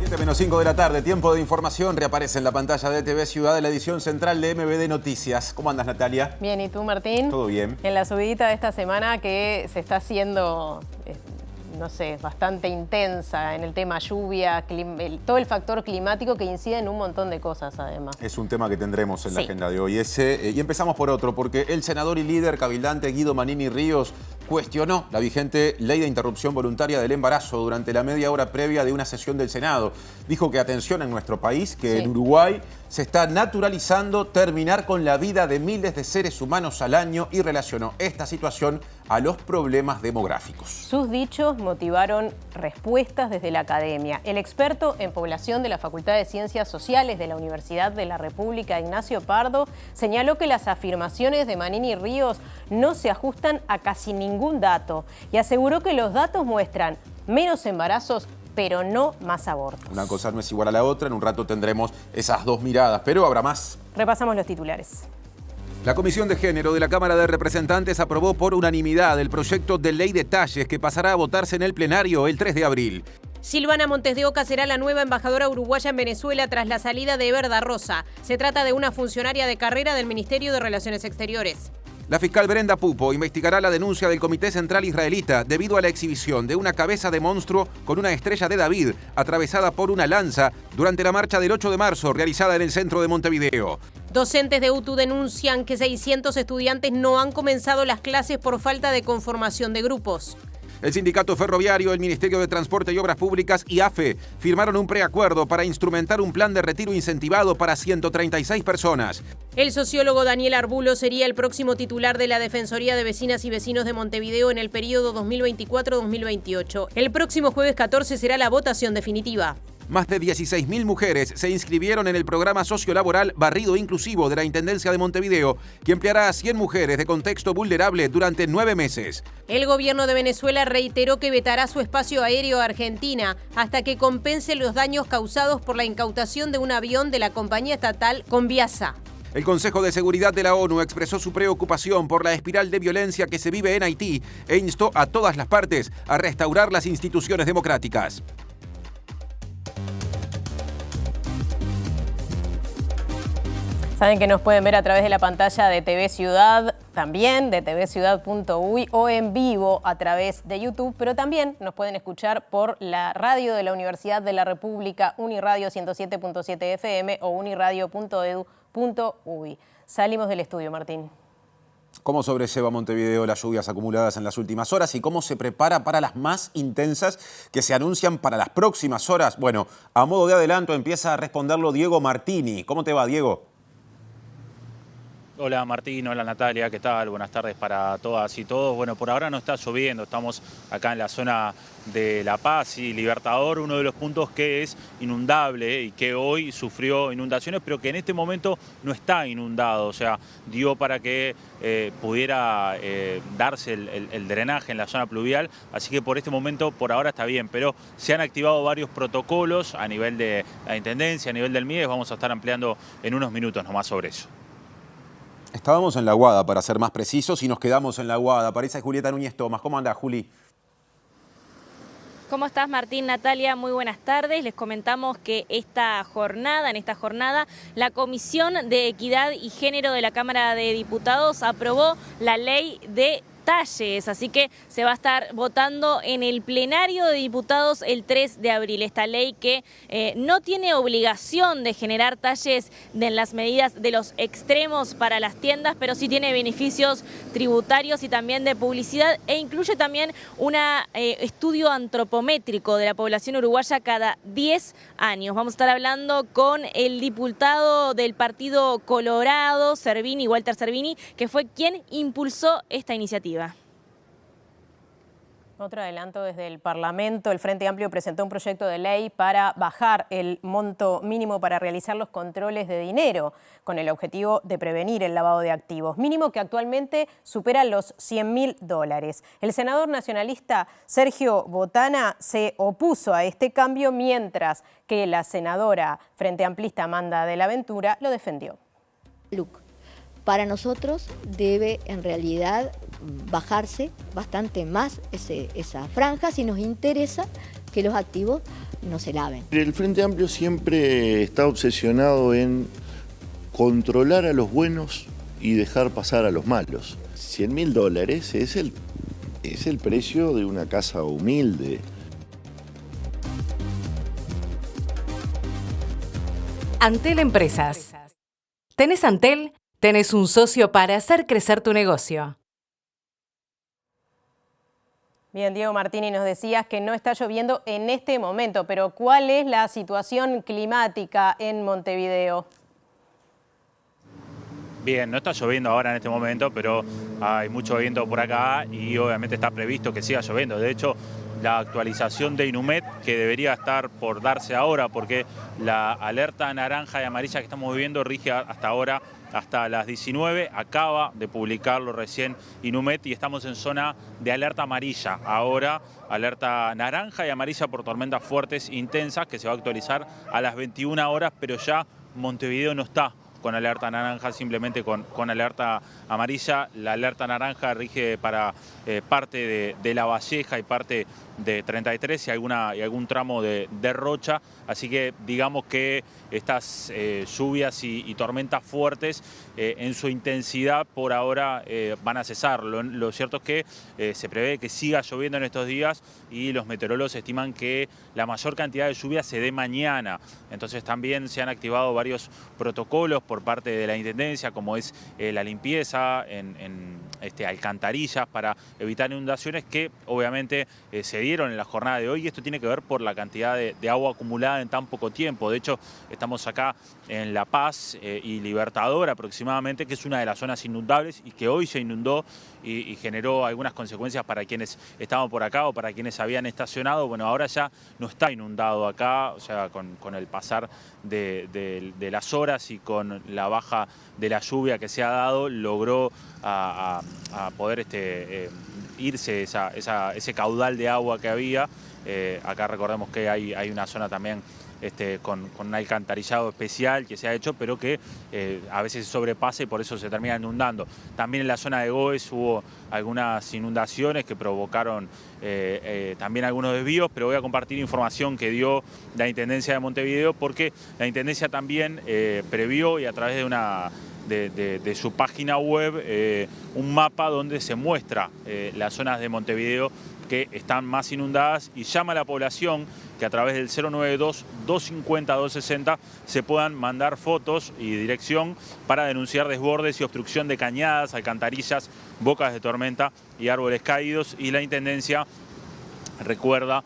7:05 de la tarde, tiempo de información, reaparece en la pantalla de TV Ciudad de la edición central de MBD Noticias. ¿Cómo andas, Natalia? Bien, ¿y tú, Martín? Todo bien. En la subidita de esta semana que se está haciendo, no sé, bastante intensa en el tema lluvia, todo el factor climático que incide en un montón de cosas, además. Es un tema que tendremos en la agenda de hoy. Y empezamos por otro, porque el senador y líder cabilante Guido Manini Ríos cuestionó la vigente ley de interrupción voluntaria del embarazo durante la media hora previa de una sesión del Senado. Dijo que atención en nuestro país, que en Uruguay se está naturalizando terminar con la vida de miles de seres humanos al año y relacionó esta situación a los problemas demográficos. Sus dichos motivaron respuestas desde la academia. El experto en población de la Facultad de Ciencias Sociales de la Universidad de la República, Ignacio Pardo, señaló que las afirmaciones de Manini Ríos no se ajustan a casi ningún dato y aseguró que los datos muestran menos embarazos, pero no más abortos. Una cosa no es igual a la otra, en un rato tendremos esas dos miradas, pero habrá más. Repasamos los titulares. La Comisión de Género de la Cámara de Representantes aprobó por unanimidad el proyecto de ley de talles que pasará a votarse en el plenario el 3 de abril. Silvana Montes de Oca será la nueva embajadora uruguaya en Venezuela tras la salida de Eber da Rosa. Se trata de una funcionaria de carrera del Ministerio de Relaciones Exteriores. La fiscal Brenda Pupo investigará la denuncia del Comité Central Israelita debido a la exhibición de una cabeza de monstruo con una estrella de David atravesada por una lanza durante la marcha del 8 de marzo realizada en el centro de Montevideo. Docentes de UTU denuncian que 600 estudiantes no han comenzado las clases por falta de conformación de grupos. El Sindicato Ferroviario, el Ministerio de Transporte y Obras Públicas y AFE firmaron un preacuerdo para instrumentar un plan de retiro incentivado para 136 personas. El sociólogo Daniel Arbulo sería el próximo titular de la Defensoría de Vecinas y Vecinos de Montevideo en el periodo 2024-2028. El próximo jueves 14 será la votación definitiva. Más de 16.000 mujeres se inscribieron en el programa sociolaboral Barrido Inclusivo de la Intendencia de Montevideo, que empleará a 100 mujeres de contexto vulnerable durante 9 meses. El gobierno de Venezuela reiteró que vetará su espacio aéreo a Argentina hasta que compense los daños causados por la incautación de un avión de la compañía estatal Conviasa. El Consejo de Seguridad de la ONU expresó su preocupación por la espiral de violencia que se vive en Haití e instó a todas las partes a restaurar las instituciones democráticas. Saben que nos pueden ver a través de la pantalla de TV Ciudad, también de tvciudad.uy o en vivo a través de YouTube, pero también nos pueden escuchar por la radio de la Universidad de la República, Uniradio 107.7 FM o uniradio.edu.uy. Salimos del estudio, Martín. ¿Cómo sobrelleva Montevideo las lluvias acumuladas en las últimas horas y cómo se prepara para las más intensas que se anuncian para las próximas horas? Bueno, a modo de adelanto empieza a responderlo Diego Martini. ¿Cómo te va, Diego? Hola Martín, hola Natalia, ¿qué tal? Buenas tardes para todas y todos. Bueno, por ahora no está lloviendo, estamos acá en la zona de La Paz y Libertador, uno de los puntos que es inundable y que hoy sufrió inundaciones, pero que en este momento no está inundado, o sea, dio para que pudiera darse el drenaje en la zona pluvial, así que por este momento, por ahora está bien, pero se han activado varios protocolos a nivel de la Intendencia, a nivel del MIDES, vamos a estar ampliando en unos minutos nomás sobre eso. Estábamos en La Aguada, para ser más precisos, y nos quedamos en La Aguada. Parece Julieta Núñez Tomás. ¿Cómo anda, Juli? ¿Cómo estás, Martín, Natalia? Muy buenas tardes. Les comentamos que en esta jornada, la Comisión de Equidad y Género de la Cámara de Diputados aprobó la ley de talles, así que se va a estar votando en el plenario de diputados el 3 de abril. Esta ley que no tiene obligación de generar talles en las medidas de los extremos para las tiendas, pero sí tiene beneficios tributarios y también de publicidad e incluye también un estudio antropométrico de la población uruguaya cada 10 años. Vamos a estar hablando con el diputado del Partido Colorado, Walter Servini, que fue quien impulsó esta iniciativa. Otro adelanto desde el Parlamento. El Frente Amplio presentó un proyecto de ley para bajar el monto mínimo para realizar los controles de dinero, con el objetivo de prevenir el lavado de activos, mínimo que actualmente supera los $100.000. El senador nacionalista Sergio Botana se opuso a este cambio, mientras que la senadora Frente Amplista Amanda de la Ventura lo defendió. Para nosotros debe en realidad bajarse bastante más esa franja si nos interesa que los activos no se laven. El Frente Amplio siempre está obsesionado en controlar a los buenos y dejar pasar a los malos. $100.000 es el precio de una casa humilde. Antel Empresas. ¿Tenés Antel? Tenés un socio para hacer crecer tu negocio. Bien, Diego Martini, nos decías que no está lloviendo en este momento, pero ¿cuál es la situación climática en Montevideo? Bien, no está lloviendo ahora en este momento, pero hay mucho viento por acá y obviamente está previsto que siga lloviendo. De hecho, la actualización de Inumet, que debería estar por darse ahora, porque la alerta naranja y amarilla que estamos viviendo rige hasta ahora, hasta las 19, acaba de publicarlo recién Inumet y estamos en zona de alerta amarilla. Ahora, alerta naranja y amarilla por tormentas fuertes intensas, que se va a actualizar a las 21 horas, pero ya Montevideo no está con alerta naranja, simplemente con alerta amarilla. La alerta naranja rige para parte de La Valleja y parte de 33 y algún tramo de Rocha, así que digamos que estas lluvias y tormentas fuertes en su intensidad por ahora van a cesar. Lo cierto es que se prevé que siga lloviendo en estos días y los meteorólogos estiman que la mayor cantidad de lluvia se dé mañana. Entonces también se han activado varios protocolos por parte de la Intendencia, como es la limpieza en alcantarillas para evitar inundaciones que obviamente se dieron en la jornada de hoy, y esto tiene que ver por la cantidad de agua acumulada en tan poco tiempo. De hecho, estamos acá en La Paz y Libertador aproximadamente, que es una de las zonas inundables y que hoy se inundó y generó algunas consecuencias para quienes estaban por acá o para quienes habían estacionado. Bueno, ahora ya no está inundado acá, o sea, con el pasar de las horas y con la baja de la lluvia que se ha dado, logró a poder irse ese caudal de agua que había. Acá recordemos que hay una zona también con un alcantarillado especial que se ha hecho, pero que a veces se sobrepasa y por eso se termina inundando. También en la zona de Goes hubo algunas inundaciones que provocaron también algunos desvíos, pero voy a compartir información que dio la Intendencia de Montevideo, porque la Intendencia también previó, y a través de su página web, un mapa donde se muestra las zonas de Montevideo que están más inundadas, y llama a la población que a través del 092-250-260 se puedan mandar fotos y dirección para denunciar desbordes y obstrucción de cañadas, alcantarillas, bocas de tormenta y árboles caídos. Y la Intendencia recuerda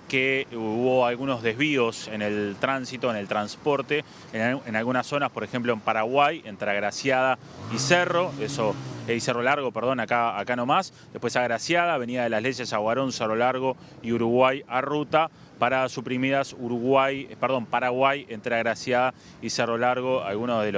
que hubo algunos desvíos en el tránsito, en el transporte, en algunas zonas, por ejemplo en Paraguay, entre Agraciada y Cerro, y Cerro Largo, perdón, acá nomás, después Agraciada, Avenida de las Leyes, Aguarón, Cerro Largo y Uruguay a ruta, paradas suprimidas Paraguay, entre Agraciada y Cerro Largo, algunos de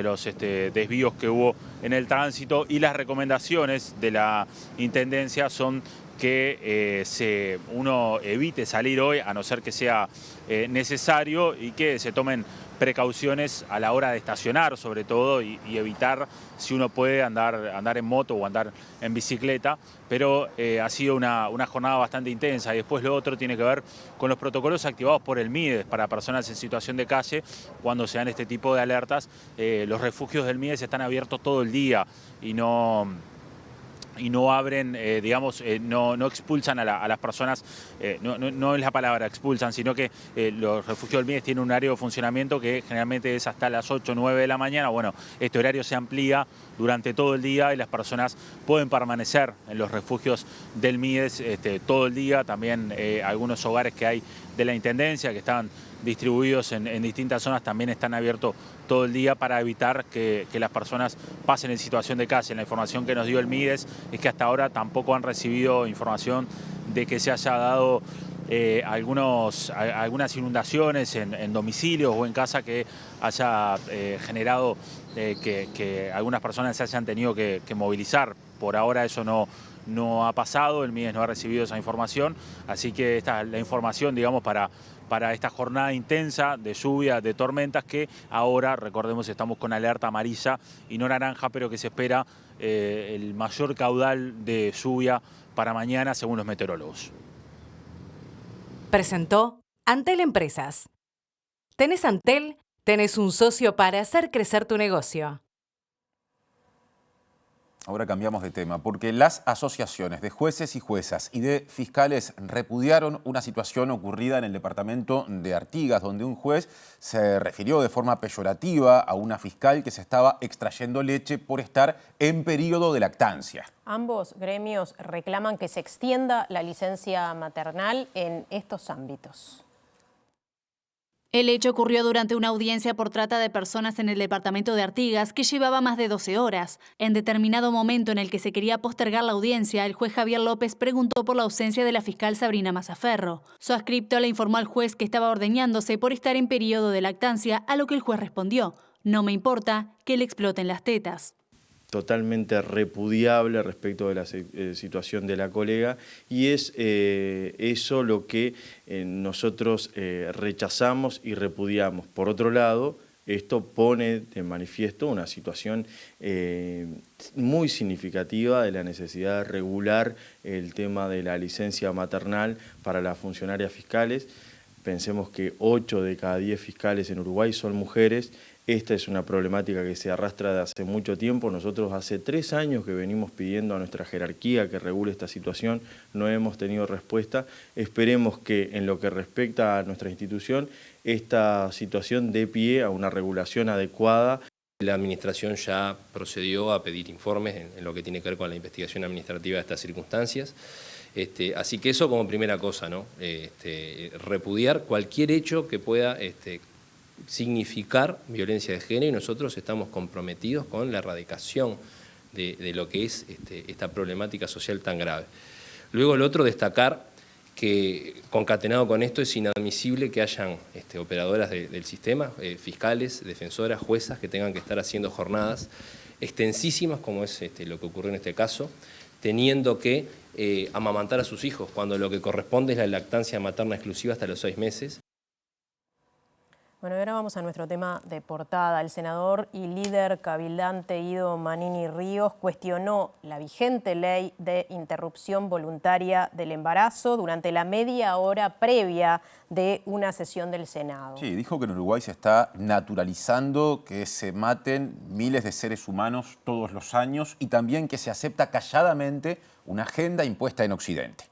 los desvíos que hubo en el tránsito. Y las recomendaciones de la Intendencia son que uno evite salir hoy, a no ser que sea necesario, y que se tomen precauciones a la hora de estacionar, sobre todo, y evitar, si uno puede, andar en moto o andar en bicicleta. Pero ha sido una jornada bastante intensa. Y después lo otro tiene que ver con los protocolos activados por el MIDES para personas en situación de calle. Cuando se dan este tipo de alertas, los refugios del MIDES están abiertos todo el día y no abren, no expulsan a las personas, no es la palabra expulsan, sino que los refugios del MIDES tienen un horario de funcionamiento que generalmente es hasta las 8 o 9 de la mañana. Bueno, este horario se amplía durante todo el día y las personas pueden permanecer en los refugios del MIDES todo el día. También algunos hogares que hay de la Intendencia que están distribuidos en distintas zonas también están abiertos todo el día para evitar que las personas pasen en situación de calle. La información que nos dio el MIDES es que hasta ahora tampoco han recibido información de que se haya dado algunas inundaciones en domicilios o en casa que haya generado que algunas personas se hayan tenido que movilizar. Por ahora eso no ha pasado, el MIDES no ha recibido esa información, así que esta es la información, digamos, para esta jornada intensa de lluvia, de tormentas, que ahora, recordemos, estamos con alerta amarilla y no naranja, pero que se espera el mayor caudal de lluvia para mañana, según los meteorólogos. presentó Antel Empresas. ¿Tenés Antel? Tenés un socio para hacer crecer tu negocio. Ahora cambiamos de tema, porque las asociaciones de jueces y juezas y de fiscales repudiaron una situación ocurrida en el departamento de Artigas, donde un juez se refirió de forma peyorativa a una fiscal que se estaba extrayendo leche por estar en periodo de lactancia. Ambos gremios reclaman que se extienda la licencia maternal en estos ámbitos. El hecho ocurrió durante una audiencia por trata de personas en el departamento de Artigas que llevaba más de 12 horas. En determinado momento en el que se quería postergar la audiencia, el juez Javier López preguntó por la ausencia de la fiscal Sabrina Mazzaferro. Su adscripto le informó al juez que estaba ordeñándose por estar en periodo de lactancia, a lo que el juez respondió: no me importa que le exploten las tetas. Totalmente repudiable respecto de la situación de la colega, y es eso lo que nosotros rechazamos y repudiamos. Por otro lado, esto pone de manifiesto una situación muy significativa de la necesidad de regular el tema de la licencia maternal para las funcionarias fiscales. Pensemos que 8 de cada 10 fiscales en Uruguay son mujeres. Esta es una problemática que se arrastra de hace mucho tiempo. Nosotros hace 3 años que venimos pidiendo a nuestra jerarquía que regule esta situación, no hemos tenido respuesta. Esperemos que en lo que respecta a nuestra institución, esta situación dé pie a una regulación adecuada. La Administración ya procedió a pedir informes en lo que tiene que ver con la investigación administrativa de estas circunstancias. Así que eso como primera cosa, ¿no? Repudiar cualquier hecho que pueda significar violencia de género, y nosotros estamos comprometidos con la erradicación de lo que es esta problemática social tan grave. Luego, lo otro, destacar que concatenado con esto es inadmisible que hayan operadoras del sistema, fiscales, defensoras, juezas, que tengan que estar haciendo jornadas extensísimas, como es lo que ocurrió en este caso, teniendo que amamantar a sus hijos, cuando lo que corresponde es la lactancia materna exclusiva hasta los 6 meses. Bueno, ahora vamos a nuestro tema de portada. El senador y líder cabildante Guido Manini Ríos cuestionó la vigente ley de interrupción voluntaria del embarazo durante la media hora previa de una sesión del Senado. Sí, dijo que en Uruguay se está naturalizando que se maten miles de seres humanos todos los años y también que se acepta calladamente una agenda impuesta en Occidente.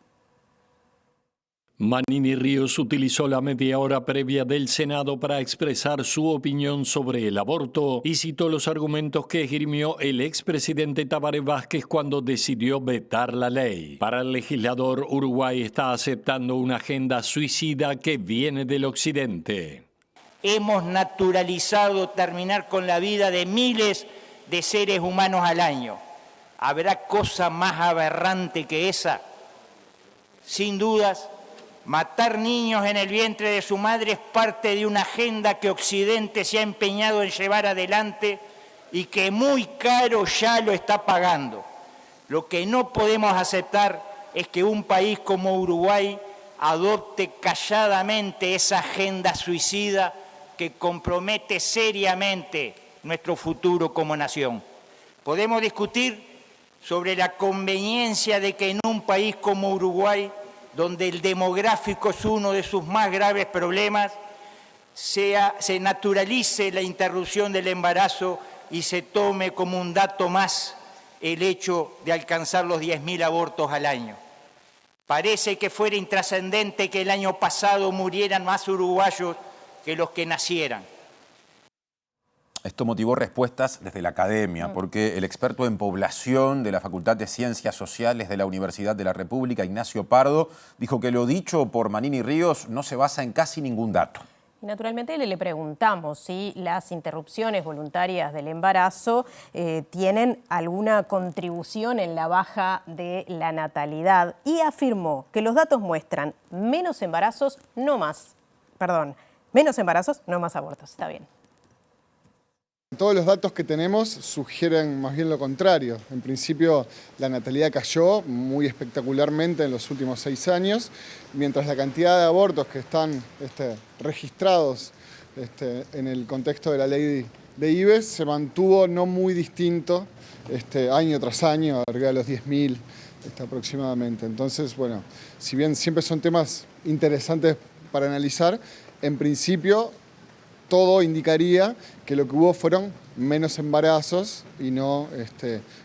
Manini Ríos utilizó la media hora previa del Senado para expresar su opinión sobre el aborto y citó los argumentos que esgrimió el expresidente Tabaré Vázquez cuando decidió vetar la ley. Para el legislador, Uruguay está aceptando una agenda suicida que viene del Occidente. Hemos naturalizado terminar con la vida de miles de seres humanos al año. ¿Habrá cosa más aberrante que esa? Sin dudas, matar niños en el vientre de su madre es parte de una agenda que Occidente se ha empeñado en llevar adelante y que muy caro ya lo está pagando. Lo que no podemos aceptar es que un país como Uruguay adopte calladamente esa agenda suicida que compromete seriamente nuestro futuro como nación. Podemos discutir sobre la conveniencia de que en un país como Uruguay, donde el demográfico es uno de sus más graves problemas, se naturalice la interrupción del embarazo y se tome como un dato más el hecho de alcanzar los 10.000 abortos al año. Parece que fuera intrascendente que el año pasado murieran más uruguayos que los que nacieran. Esto motivó respuestas desde la academia, porque el experto en población de la Facultad de Ciencias Sociales de la Universidad de la República, Ignacio Pardo, dijo que lo dicho por Manini Ríos no se basa en casi ningún dato. Y naturalmente le preguntamos si las interrupciones voluntarias del embarazo tienen alguna contribución en la baja de la natalidad, y afirmó que los datos muestran menos embarazos, no más abortos. Está bien. Todos los datos que tenemos sugieren más bien lo contrario. En principio, la natalidad cayó muy espectacularmente en los últimos 6 años, mientras la cantidad de abortos que están registrados en el contexto de la ley de IBES se mantuvo no muy distinto año tras año, arriba de los 10.000 aproximadamente. Entonces, bueno, si bien siempre son temas interesantes para analizar, en principio todo indicaría que lo que hubo fueron menos embarazos y no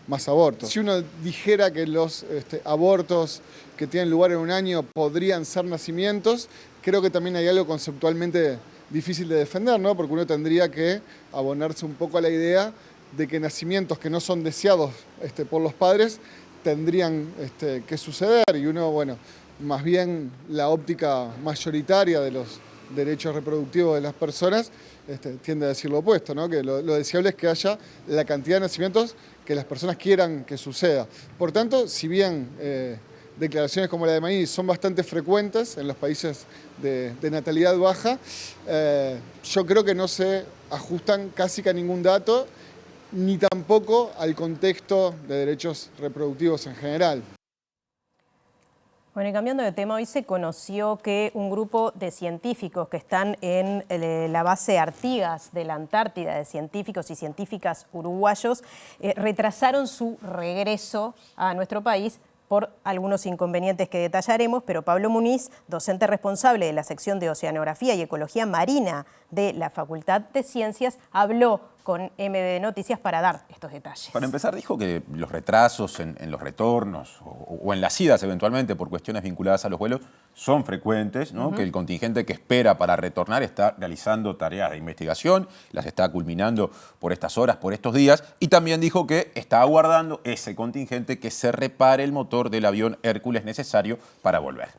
más abortos. Si uno dijera que los abortos que tienen lugar en un año podrían ser nacimientos, creo que también hay algo conceptualmente difícil de defender, ¿no? Porque uno tendría que abonarse un poco a la idea de que nacimientos que no son deseados por los padres tendrían que suceder, y uno, bueno, más bien la óptica mayoritaria de los derechos reproductivos de las personas tiende a decir lo opuesto, ¿no? Que lo deseable es que haya la cantidad de nacimientos que las personas quieran que suceda. Por tanto, si bien declaraciones como la de Manini son bastante frecuentes en los países de natalidad baja, yo creo que no se ajustan casi que a ningún dato, ni tampoco al contexto de derechos reproductivos en general. Bueno, y cambiando de tema, hoy se conoció que un grupo de científicos que están en la base Artigas de la Antártida, de científicos y científicas uruguayos, retrasaron su regreso a nuestro país por algunos inconvenientes que detallaremos, pero Pablo Muniz, docente responsable de la sección de Oceanografía y Ecología Marina de la Facultad de Ciencias, habló con MB Noticias para dar estos detalles. Para empezar, dijo que los retrasos en los retornos o en las idas eventualmente por cuestiones vinculadas a los vuelos son frecuentes, ¿no? Que el contingente que espera para retornar está realizando tareas de investigación, las está culminando por estas horas, por estos días, y también dijo que está aguardando ese contingente que se repare el motor del avión Hércules necesario para volver.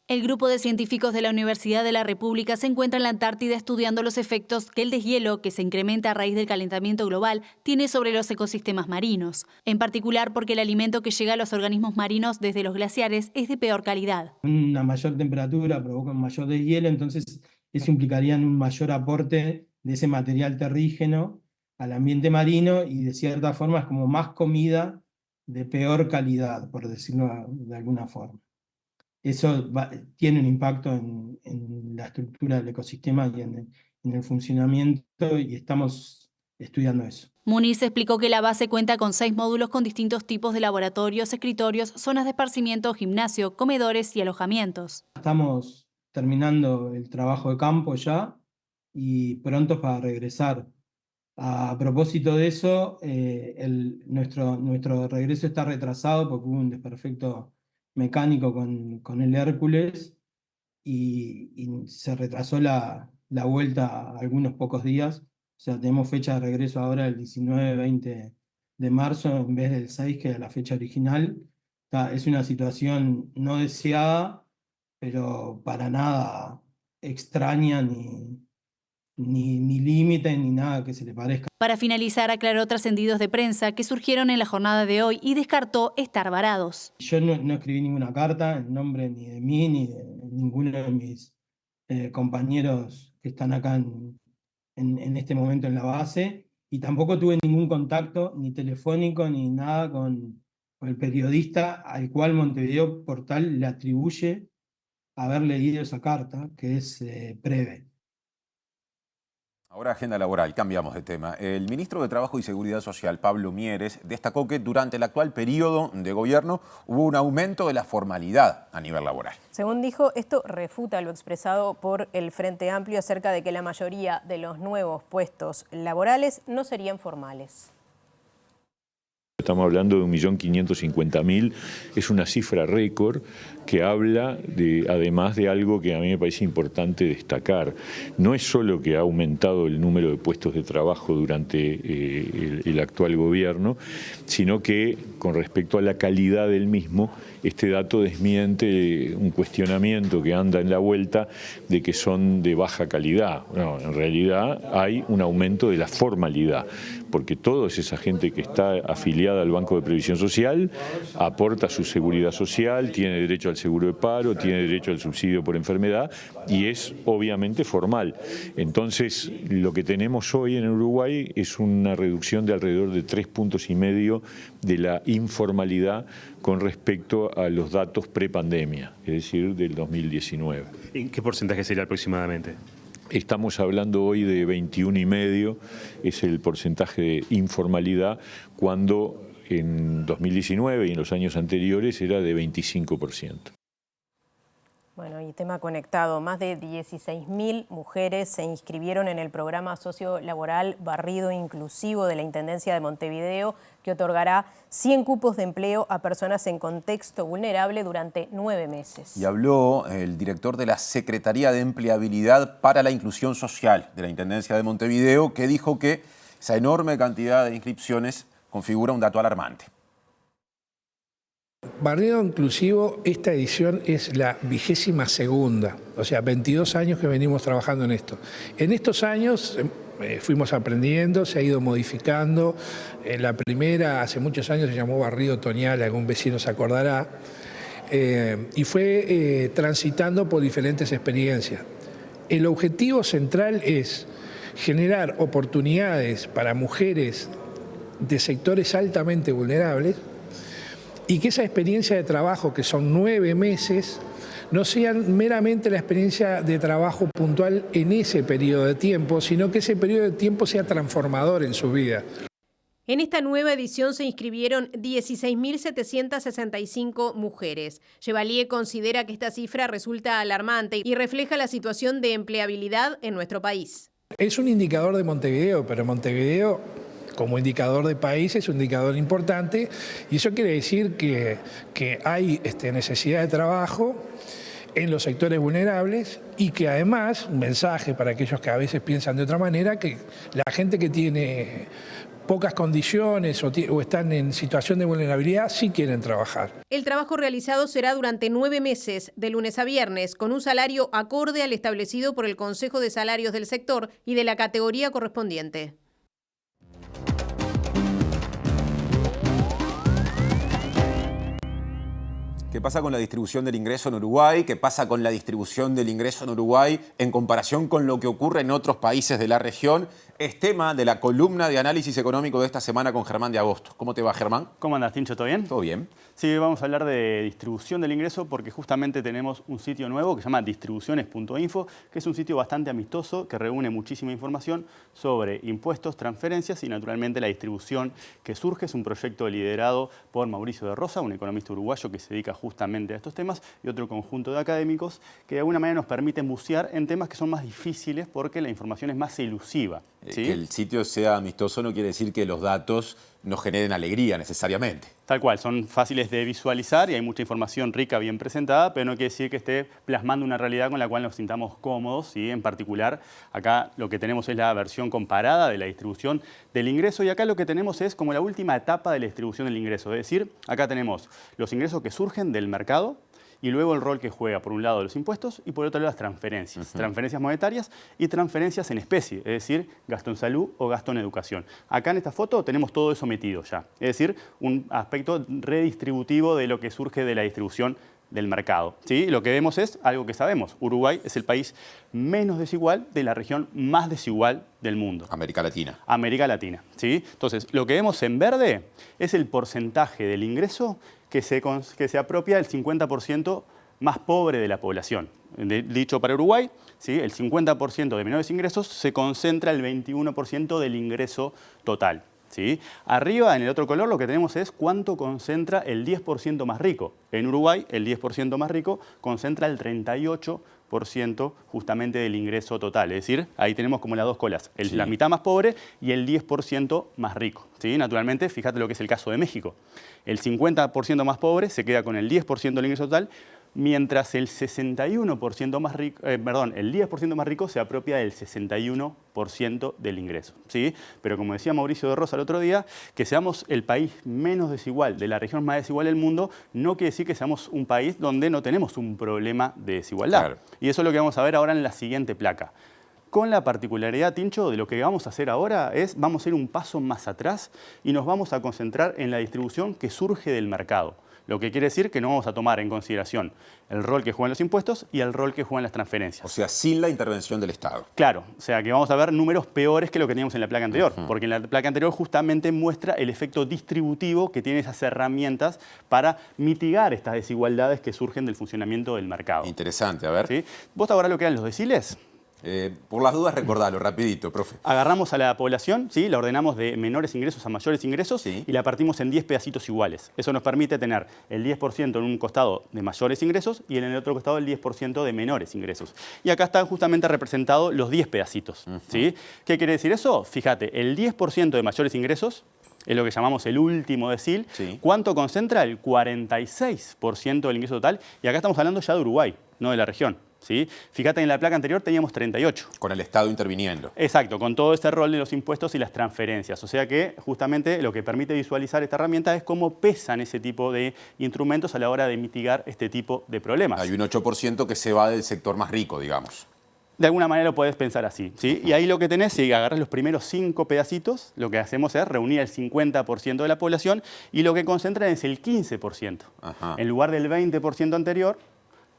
El grupo de científicos de la Universidad de la República se encuentra en la Antártida estudiando los efectos que el deshielo, que se incrementa a raíz del calentamiento global, tiene sobre los ecosistemas marinos. En particular porque el alimento que llega a los organismos marinos desde los glaciares es de peor calidad. Una mayor temperatura provoca un mayor deshielo, entonces eso implicaría un mayor aporte de ese material terrígeno al ambiente marino y de cierta forma es como más comida de peor calidad, por decirlo de alguna forma. Eso tiene un impacto en la estructura del ecosistema y en el funcionamiento, y estamos estudiando eso. Muniz explicó que la base cuenta con 6 módulos con distintos tipos de laboratorios, escritorios, zonas de esparcimiento, gimnasio, comedores y alojamientos. Estamos terminando el trabajo de campo ya y prontos para regresar. A propósito de eso, nuestro regreso está retrasado porque hubo un desperfecto mecánico con el Hércules y se retrasó la vuelta algunos pocos días. O sea, tenemos fecha de regreso ahora el 19-20 de marzo en vez del 6, que era la fecha original. Es una situación no deseada, pero para nada extraña, ni límite, ni nada que se le parezca. Para finalizar, aclaró trascendidos de prensa que surgieron en la jornada de hoy y descartó estar varados. Yo no escribí ninguna carta en nombre ni de mí ni de ninguno de mis compañeros que están acá en este momento en la base, y tampoco tuve ningún contacto ni telefónico ni nada con el periodista al cual Montevideo Portal le atribuye haber leído esa carta, que es Preve. Ahora agenda laboral, cambiamos de tema. El ministro de Trabajo y Seguridad Social, Pablo Mieres, destacó que durante el actual periodo de gobierno hubo un aumento de la formalidad a nivel laboral. Según dijo, esto refuta lo expresado por el Frente Amplio acerca de que la mayoría de los nuevos puestos laborales no serían formales. Estamos hablando de 1.550.000, es una cifra récord que habla además de algo que a mí me parece importante destacar. No es solo que ha aumentado el número de puestos de trabajo durante el actual gobierno, sino que con respecto a la calidad del mismo, este dato desmiente un cuestionamiento que anda en la vuelta de que son de baja calidad. No, en realidad hay un aumento de la formalidad, porque toda esa gente que está afiliada al Banco de Previsión Social aporta su seguridad social, tiene derecho al seguro de paro, tiene derecho al subsidio por enfermedad y es obviamente formal. Entonces, lo que tenemos hoy en Uruguay es una reducción de alrededor de 3,5 puntos de la informalidad con respecto a los datos prepandemia, es decir, del 2019. ¿En qué porcentaje sería aproximadamente? Estamos hablando hoy de 21,5, es el porcentaje de informalidad, cuando en 2019 y en los años anteriores era de 25%. Bueno, y tema conectado, más de 16.000 mujeres se inscribieron en el programa sociolaboral Barrido Inclusivo de la Intendencia de Montevideo, que otorgará 100 cupos de empleo a personas en contexto vulnerable durante 9 meses. Y habló el director de la Secretaría de Empleabilidad para la Inclusión Social de la Intendencia de Montevideo, que dijo que esa enorme cantidad de inscripciones configura un dato alarmante. Barrido Inclusivo, esta edición es la 22ª, o sea, 22 años que venimos trabajando en esto. En estos años fuimos aprendiendo, se ha ido modificando. La primera, hace muchos años, se llamó Barrido Otoñal, algún vecino se acordará, y fue transitando por diferentes experiencias. El objetivo central es generar oportunidades para mujeres de sectores altamente vulnerables, y que esa experiencia de trabajo, que son 9 meses, no sean meramente la experiencia de trabajo puntual en ese periodo de tiempo, sino que ese periodo de tiempo sea transformador en su vida. En esta nueva edición se inscribieron 16.765 mujeres. Chevalier considera que esta cifra resulta alarmante y refleja la situación de empleabilidad en nuestro país. Es un indicador de Montevideo, pero Montevideo, como indicador de país, es un indicador importante, y eso quiere decir que hay necesidad de trabajo en los sectores vulnerables, y que además, un mensaje para aquellos que a veces piensan de otra manera, que la gente que tiene pocas condiciones o están en situación de vulnerabilidad sí quieren trabajar. El trabajo realizado será durante 9 meses, de lunes a viernes, con un salario acorde al establecido por el Consejo de Salarios del sector y de la categoría correspondiente. ¿Qué pasa con la distribución del ingreso en Uruguay? ¿Qué pasa con la distribución del ingreso en Uruguay en comparación con lo que ocurre en otros países de la región? Es tema de la columna de análisis económico de esta semana con Germán de Agosto. ¿Cómo te va, Germán? ¿Cómo andas, Tincho? ¿Todo bien? Todo bien. Sí, vamos a hablar de distribución del ingreso porque justamente tenemos un sitio nuevo que se llama distribuciones.info, que es un sitio bastante amistoso que reúne muchísima información sobre impuestos, transferencias y naturalmente la distribución que surge. Es un proyecto liderado por Mauricio de Rosa, un economista uruguayo que se dedica justamente a estos temas, y otro conjunto de académicos que de alguna manera nos permiten bucear en temas que son más difíciles porque la información es más elusiva. ¿Sí? Que el sitio sea amistoso no quiere decir que los datos nos generen alegría necesariamente. Tal cual, son fáciles de visualizar y hay mucha información rica, bien presentada, pero no quiere decir que esté plasmando una realidad con la cual nos sintamos cómodos. ¿Sí? En particular, acá lo que tenemos es la versión comparada de la distribución del ingreso, y acá lo que tenemos es como la última etapa de la distribución del ingreso. Es decir, acá tenemos los ingresos que surgen del mercado, y luego el rol que juega, por un lado, los impuestos y por otro lado las transferencias. Transferencias monetarias y transferencias en especie, es decir, gasto en salud o gasto en educación. Acá en esta foto tenemos todo eso metido ya. Es decir, un aspecto redistributivo de lo que surge de la distribución del mercado. ¿Sí? Lo que vemos es algo que sabemos. Uruguay es el país menos desigual de la región más desigual del mundo. América Latina. América Latina. ¿Sí? Entonces, lo que vemos en verde es el porcentaje del ingreso que se apropia del 50% más pobre de la población. Dicho para Uruguay, ¿sí? El 50% de menores ingresos se concentra el 21% del ingreso total. ¿Sí? Arriba, en el otro color, lo que tenemos es cuánto concentra el 10% más rico. En Uruguay, el 10% más rico concentra el 38% justamente del ingreso total. Es decir, ahí tenemos como las dos colas, la mitad más pobre y el 10% más rico. ¿Sí? Naturalmente, fíjate lo que es el caso de México. El 50% más pobre se queda con el 10% del ingreso total, mientras el 61% más rico, el 10% más rico se apropia del 61% del ingreso. ¿Sí? Pero como decía Mauricio de Rosa el otro día, que seamos el país menos desigual, de la región más desigual del mundo, no quiere decir que seamos un país donde no tenemos un problema de desigualdad. Claro. Y eso es lo que vamos a ver ahora en la siguiente placa. Con la particularidad, Tincho, de lo que vamos a hacer ahora es, vamos a ir un paso más atrás y nos vamos a concentrar en la distribución que surge del mercado. Lo que quiere decir que no vamos a tomar en consideración el rol que juegan los impuestos y el rol que juegan las transferencias. O sea, sin la intervención del Estado. Claro, o sea que vamos a ver números peores que lo que teníamos en la placa anterior, porque en la placa anterior justamente muestra el efecto distributivo que tiene esas herramientas para mitigar estas desigualdades que surgen del funcionamiento del mercado. Interesante, a ver. ¿Sí? ¿Vos ahora lo que eran los deciles? Por las dudas, recordalo, rapidito, profe. Agarramos a la población, ¿sí? La ordenamos de menores ingresos a mayores ingresos, ¿sí? Y la partimos en 10 pedacitos iguales. Eso nos permite tener el 10% en un costado de mayores ingresos y en el otro costado el 10% de menores ingresos. Y acá están justamente representados los 10 pedacitos, ¿sí? ¿Qué quiere decir eso? Fíjate, el 10% de mayores ingresos es lo que llamamos el último decil. Sí. ¿Cuánto concentra? El 46% del ingreso total. Y acá estamos hablando ya de Uruguay, no de la región. ¿Sí? Fíjate, en la placa anterior teníamos 38. Con el Estado interviniendo. Exacto, con todo este rol de los impuestos y las transferencias. O sea que justamente lo que permite visualizar esta herramienta es cómo pesan ese tipo de instrumentos a la hora de mitigar este tipo de problemas. Hay un 8% que se va del sector más rico, digamos. De alguna manera lo podés pensar así, ¿sí? Y ahí lo que tenés, si agarrás los primeros 5 pedacitos, lo que hacemos es reunir el 50% de la población y lo que concentran es el 15%. Ajá. En lugar del 20% anterior,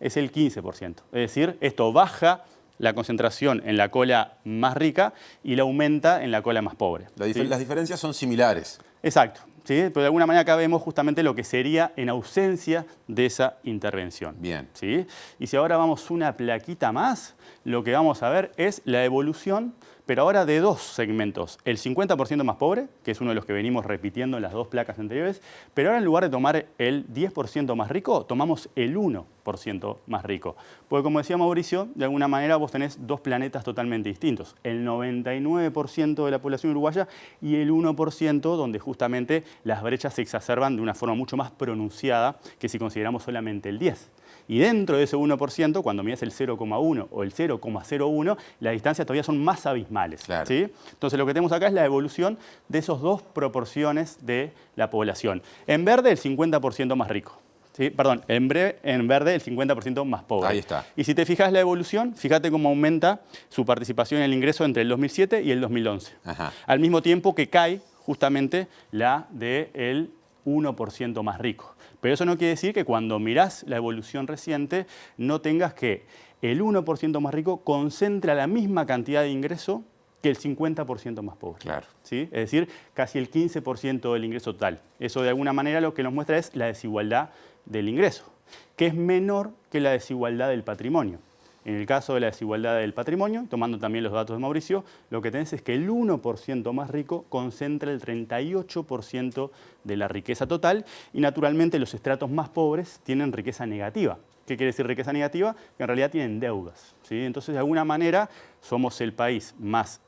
es el 15%. Es decir, esto baja la concentración en la cola más rica y la aumenta en la cola más pobre. ¿Sí? Las diferencias son similares. Exacto. ¿Sí? Pero de alguna manera acá vemos justamente lo que sería en ausencia de esa intervención. Bien. ¿Sí? Y si ahora vamos una plaquita más, lo que vamos a ver es la evolución, pero ahora de dos segmentos. El 50% más pobre, que es uno de los que venimos repitiendo en las dos placas anteriores, pero ahora en lugar de tomar el 10% más rico, tomamos el 1% más rico. Porque como decía Mauricio, de alguna manera vos tenés dos planetas totalmente distintos. El 99% de la población uruguaya y el 1% donde justamente las brechas se exacerban de una forma mucho más pronunciada que si consideramos solamente el 10%. Y dentro de ese 1%, cuando miras el 0,1 o el 0,01, las distancias todavía son más abismales. Claro. ¿Sí? Entonces lo que tenemos acá es la evolución de esas dos proporciones de la población. En verde, el 50% más rico. ¿Sí? Perdón, en verde el 50% más pobre. Ahí está. Y si te fijas la evolución, fíjate cómo aumenta su participación en el ingreso entre el 2007 y el 2011. Ajá. Al mismo tiempo que cae justamente la del 1% más rico. Pero eso no quiere decir que cuando mirás la evolución reciente no tengas que el 1% más rico concentra la misma cantidad de ingreso que el 50% más pobre. Claro. ¿Sí? Es decir, casi el 15% del ingreso total. Eso de alguna manera lo que nos muestra es la desigualdad del ingreso, que es menor que la desigualdad del patrimonio. En el caso de la desigualdad del patrimonio, tomando también los datos de Mauricio, lo que tenés es que el 1% más rico concentra el 38% de la riqueza total y naturalmente los estratos más pobres tienen riqueza negativa. ¿Qué quiere decir riqueza negativa? Que en realidad tienen deudas. ¿Sí? Entonces, de alguna manera, somos el país más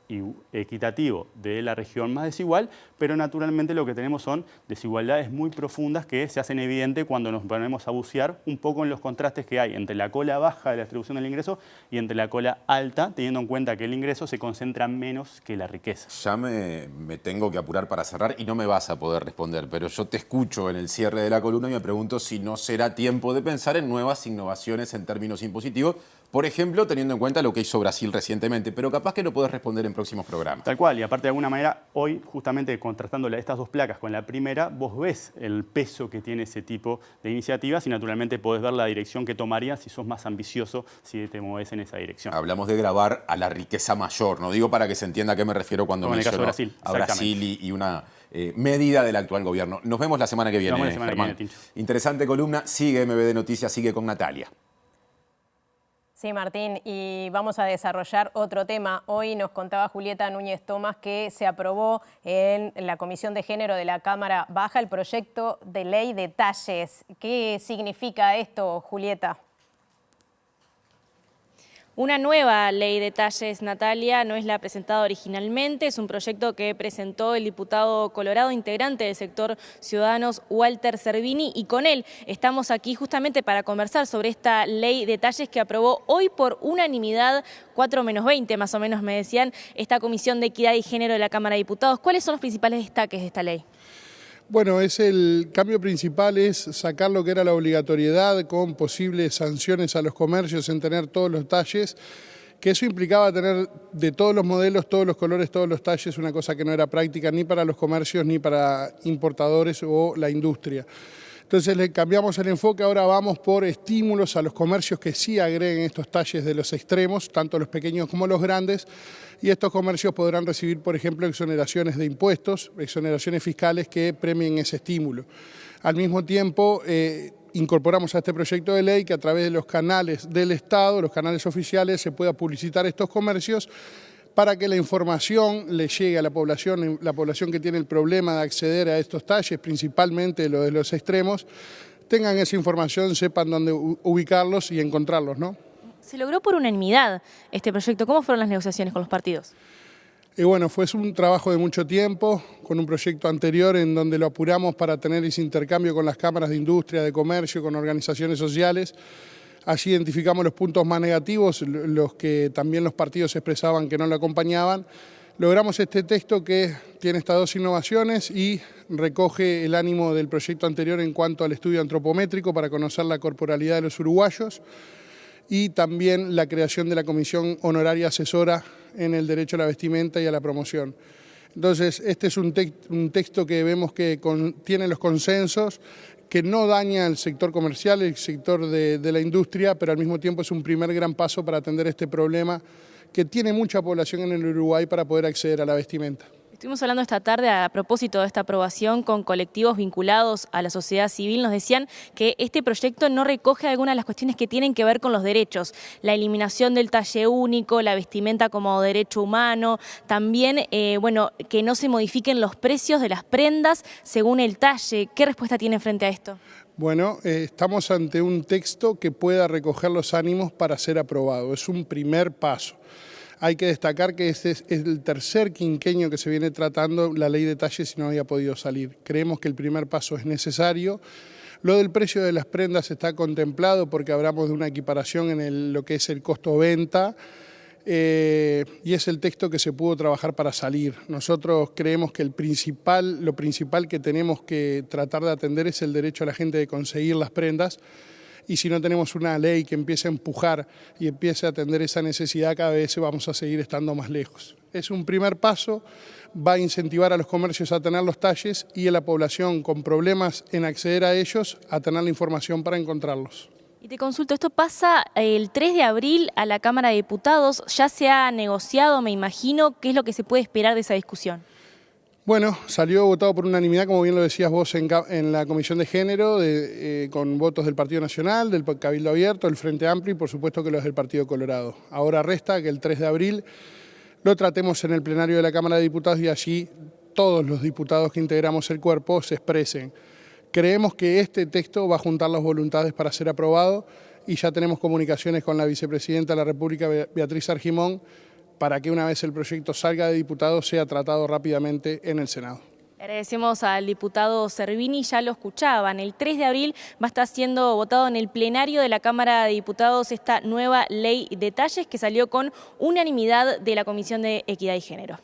equitativo de la región más desigual, pero naturalmente lo que tenemos son desigualdades muy profundas que se hacen evidentes cuando nos ponemos a bucear un poco en los contrastes que hay entre la cola baja de la distribución del ingreso y entre la cola alta, teniendo en cuenta que el ingreso se concentra menos que la riqueza. Ya me tengo que apurar para cerrar y no me vas a poder responder, pero yo te escucho en el cierre de la columna y me pregunto si no será tiempo de pensar en nuevas innovaciones en términos impositivos, por ejemplo, teniendo en cuenta lo que hizo Brasil recientemente, pero capaz que lo podés responder en próximos programas. Tal cual, y aparte de alguna manera, hoy justamente contrastando estas dos placas con la primera, vos ves el peso que tiene ese tipo de iniciativas y naturalmente podés ver la dirección que tomarías si sos más ambicioso, si te mueves en esa dirección. Hablamos de grabar a la riqueza mayor, no digo para que se entienda a qué me refiero cuando menciono a Brasil y una medida del actual gobierno. Nos vemos la semana que viene, Germán. Interesante columna, sigue MBD Noticias, sigue con Natalia. Sí, Martín, y vamos a desarrollar otro tema. Hoy nos contaba Julieta Núñez Tomás que se aprobó en la Comisión de Género de la Cámara Baja el proyecto de ley de talles. ¿Qué significa esto, Julieta? Una nueva ley de talles, Natalia, no es la presentada originalmente, es un proyecto que presentó el diputado colorado integrante del sector Ciudadanos, Walter Cervini, y con él estamos aquí justamente para conversar sobre esta ley de talles que aprobó hoy por unanimidad, 4-20 más o menos me decían, esta Comisión de Equidad y Género de la Cámara de Diputados. ¿Cuáles son los principales destaques de esta ley? Bueno, el cambio principal es sacar lo que era la obligatoriedad con posibles sanciones a los comercios en tener todos los talles, que eso implicaba tener de todos los modelos, todos los colores, todos los talles, una cosa que no era práctica ni para los comercios ni para importadores o la industria. Entonces le cambiamos el enfoque, ahora vamos por estímulos a los comercios que sí agreguen estos talles de los extremos, tanto los pequeños como los grandes, y estos comercios podrán recibir, por ejemplo, exoneraciones de impuestos, exoneraciones fiscales que premien ese estímulo. Al mismo tiempo, incorporamos a este proyecto de ley que a través de los canales del Estado, los canales oficiales, se pueda publicitar estos comercios para que la información le llegue a la población que tiene el problema de acceder a estos talles, principalmente los de los extremos, tengan esa información, sepan dónde ubicarlos y encontrarlos, ¿no? Se logró por unanimidad este proyecto. ¿Cómo fueron las negociaciones con los partidos? Y bueno, fue un trabajo de mucho tiempo, con un proyecto anterior en donde lo apuramos para tener ese intercambio con las cámaras de industria, de comercio, con organizaciones sociales. Allí identificamos los puntos más negativos, los que también los partidos expresaban que no lo acompañaban. Logramos este texto que tiene estas dos innovaciones y recoge el ánimo del proyecto anterior en cuanto al estudio antropométrico para conocer la corporalidad de los uruguayos y también la creación de la Comisión Honoraria Asesora en el derecho a la vestimenta y a la promoción. Entonces, este es un texto que vemos que tiene los consensos, que no daña el sector comercial, el sector de la industria, pero al mismo tiempo es un primer gran paso para atender este problema que tiene mucha población en el Uruguay para poder acceder a la vestimenta. Estuvimos hablando esta tarde a propósito de esta aprobación con colectivos vinculados a la sociedad civil. Nos decían que este proyecto no recoge algunas de las cuestiones que tienen que ver con los derechos. La eliminación del talle único, la vestimenta como derecho humano, también que no se modifiquen los precios de las prendas según el talle. ¿Qué respuesta tiene frente a esto? Bueno, estamos ante un texto que pueda recoger los ánimos para ser aprobado. Es un primer paso. Hay que destacar que este es el tercer quinquenio que se viene tratando la ley de talles y no había podido salir. Creemos que el primer paso es necesario. Lo del precio de las prendas está contemplado porque hablamos de una equiparación en lo que es el costo-venta y es el texto que se pudo trabajar para salir. Nosotros creemos que lo principal que tenemos que tratar de atender es el derecho a la gente de conseguir las prendas. Y si no tenemos una ley que empiece a empujar y empiece a atender esa necesidad, cada vez vamos a seguir estando más lejos. Es un primer paso, va a incentivar a los comercios a tener los talles y a la población con problemas en acceder a ellos a tener la información para encontrarlos. Y te consulto, esto pasa el 3 de abril a la Cámara de Diputados, ya se ha negociado, me imagino, ¿qué es lo que se puede esperar de esa discusión? Bueno, salió votado por unanimidad, como bien lo decías vos, en la Comisión de Género, con votos del Partido Nacional, del Cabildo Abierto, del Frente Amplio y por supuesto que los del Partido Colorado. Ahora resta que el 3 de abril lo tratemos en el plenario de la Cámara de Diputados y allí todos los diputados que integramos el cuerpo se expresen. Creemos que este texto va a juntar las voluntades para ser aprobado y ya tenemos comunicaciones con la vicepresidenta de la República, Beatriz Argimón, para que una vez el proyecto salga de diputados sea tratado rápidamente en el Senado. Le agradecemos al diputado Servini, ya lo escuchaban, el 3 de abril va a estar siendo votado en el plenario de la Cámara de Diputados esta nueva ley de talles que salió con unanimidad de la Comisión de Equidad y Género.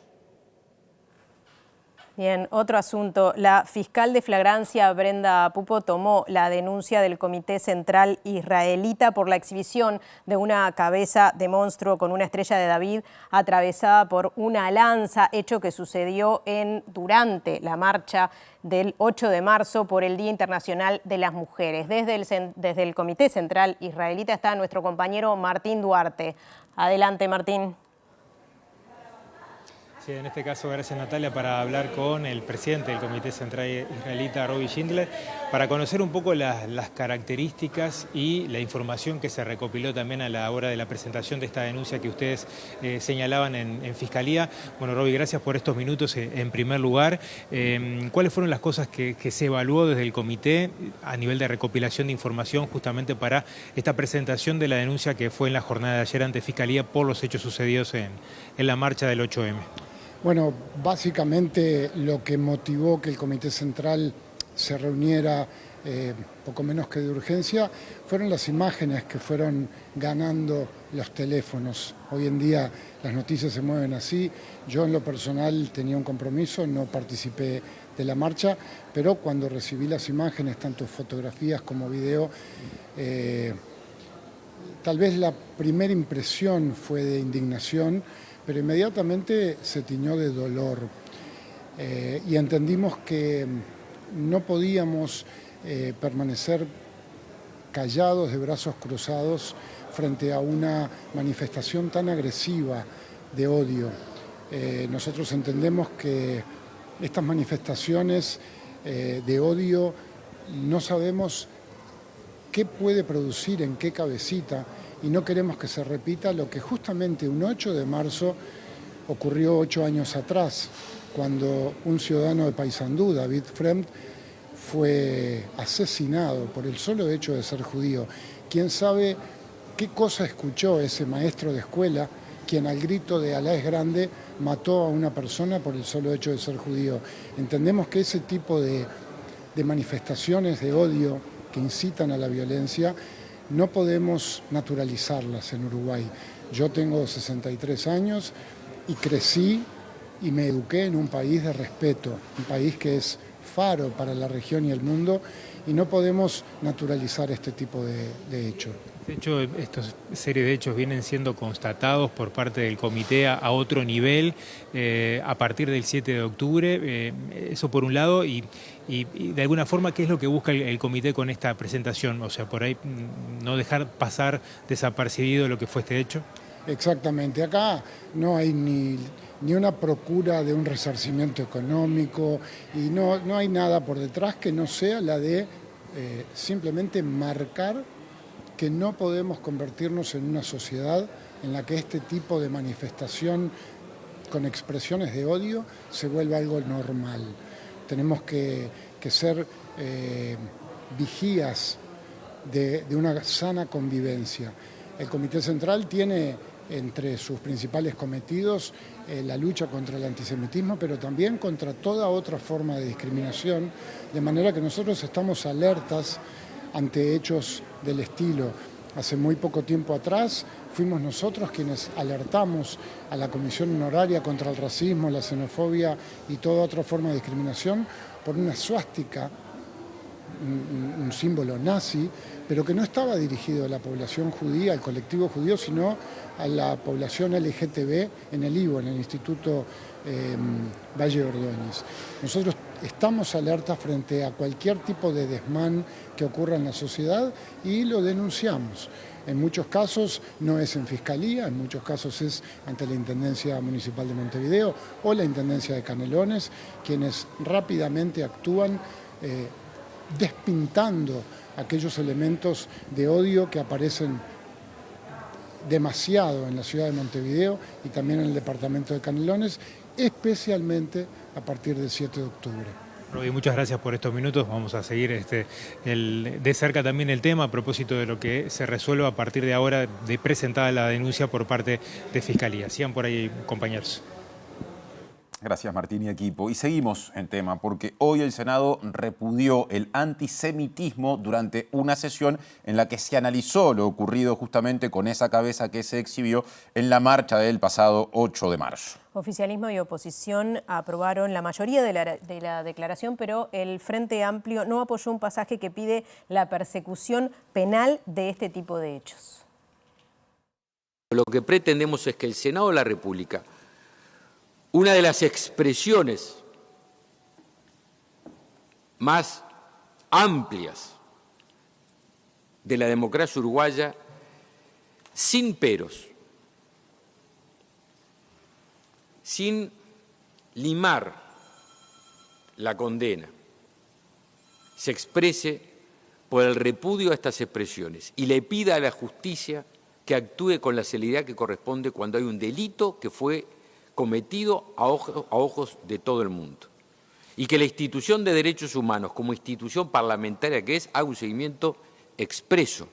Bien, otro asunto. La fiscal de flagrancia Brenda Pupo tomó la denuncia del Comité Central Israelita por la exhibición de una cabeza de monstruo con una estrella de David atravesada por una lanza, hecho que sucedió durante la marcha del 8 de marzo por el Día Internacional de las Mujeres. Desde el Comité Central Israelita está nuestro compañero Martín Duarte. Adelante, Martín. Sí, en este caso, gracias Natalia, para hablar con el presidente del Comité Central Israelita, Roby Schindler, para conocer un poco las características y la información que se recopiló también a la hora de la presentación de esta denuncia que ustedes señalaban en Fiscalía. Bueno, Roby, gracias por estos minutos en primer lugar. ¿Cuáles fueron las cosas que se evaluó desde el comité a nivel de recopilación de información justamente para esta presentación de la denuncia que fue en la jornada de ayer ante Fiscalía por los hechos sucedidos en la marcha del 8M? Bueno, básicamente lo que motivó que el Comité Central se reuniera poco menos que de urgencia fueron las imágenes que fueron ganando los teléfonos. Hoy en día las noticias se mueven así. Yo en lo personal tenía un compromiso, no participé de la marcha, pero cuando recibí las imágenes, tanto fotografías como video, tal vez la primera impresión fue de indignación, pero inmediatamente se tiñó de dolor y entendimos que no podíamos permanecer callados de brazos cruzados frente a una manifestación tan agresiva de odio. Nosotros entendemos que estas manifestaciones de odio no sabemos qué puede producir en qué cabecita, y no queremos que se repita lo que justamente un 8 de marzo ocurrió 8 años atrás, cuando un ciudadano de Paysandú, David Fremd, fue asesinado por el solo hecho de ser judío. ¿Quién sabe qué cosa escuchó ese maestro de escuela, quien al grito de Alá es grande mató a una persona por el solo hecho de ser judío? Entendemos que ese tipo de manifestaciones de odio que incitan a la violencia no podemos naturalizarlas en Uruguay. Yo tengo 63 años y crecí y me eduqué en un país de respeto, un país que es faro para la región y el mundo, y no podemos naturalizar este tipo de hechos. De hecho, esta serie de hechos vienen siendo constatados por parte del comité a otro nivel a partir del 7 de octubre. Eso por un lado, y de alguna forma, ¿qué es lo que busca el comité con esta presentación? O sea, por ahí no dejar pasar desapercibido lo que fue este hecho. Exactamente. Acá no hay ni una procura de un resarcimiento económico y no hay nada por detrás que no sea la de simplemente marcar que no podemos convertirnos en una sociedad en la que este tipo de manifestación con expresiones de odio se vuelva algo normal. Tenemos que ser vigías de una sana convivencia. El Comité Central tiene entre sus principales cometidos la lucha contra el antisemitismo, pero también contra toda otra forma de discriminación, de manera que nosotros estamos alertas ante hechos del estilo. Hace muy poco tiempo atrás fuimos nosotros quienes alertamos a la Comisión Honoraria contra el Racismo, la Xenofobia y toda otra forma de discriminación por una suástica, un símbolo nazi, pero que no estaba dirigido a la población judía, al colectivo judío, sino a la población LGTB en el IVO, en el Instituto Valle Ordóñez. Nosotros estamos alertas frente a cualquier tipo de desmán que ocurra en la sociedad y lo denunciamos. En muchos casos no es en Fiscalía, en muchos casos es ante la Intendencia Municipal de Montevideo o la Intendencia de Canelones, quienes rápidamente actúan despintando aquellos elementos de odio que aparecen demasiado en la ciudad de Montevideo y también en el departamento de Canelones, especialmente a partir del 7 de octubre. Roby, muchas gracias por estos minutos. Vamos a seguir de cerca también el tema a propósito de lo que se resuelva a partir de ahora de presentada la denuncia por parte de Fiscalía. Sigan por ahí, compañeros. Gracias, Martín y equipo. Y seguimos en tema, porque hoy el Senado repudió el antisemitismo durante una sesión en la que se analizó lo ocurrido justamente con esa cabeza que se exhibió en la marcha del pasado 8 de marzo. Oficialismo y oposición aprobaron la mayoría de la declaración, pero el Frente Amplio no apoyó un pasaje que pide la persecución penal de este tipo de hechos. Lo que pretendemos es que el Senado de la República, una de las expresiones más amplias de la democracia uruguaya, sin peros, sin limar la condena, se exprese por el repudio a estas expresiones y le pida a la justicia que actúe con la celeridad que corresponde cuando hay un delito que fue cometido a ojos de todo el mundo. Y que la institución de derechos humanos, como institución parlamentaria que es, haga un seguimiento expreso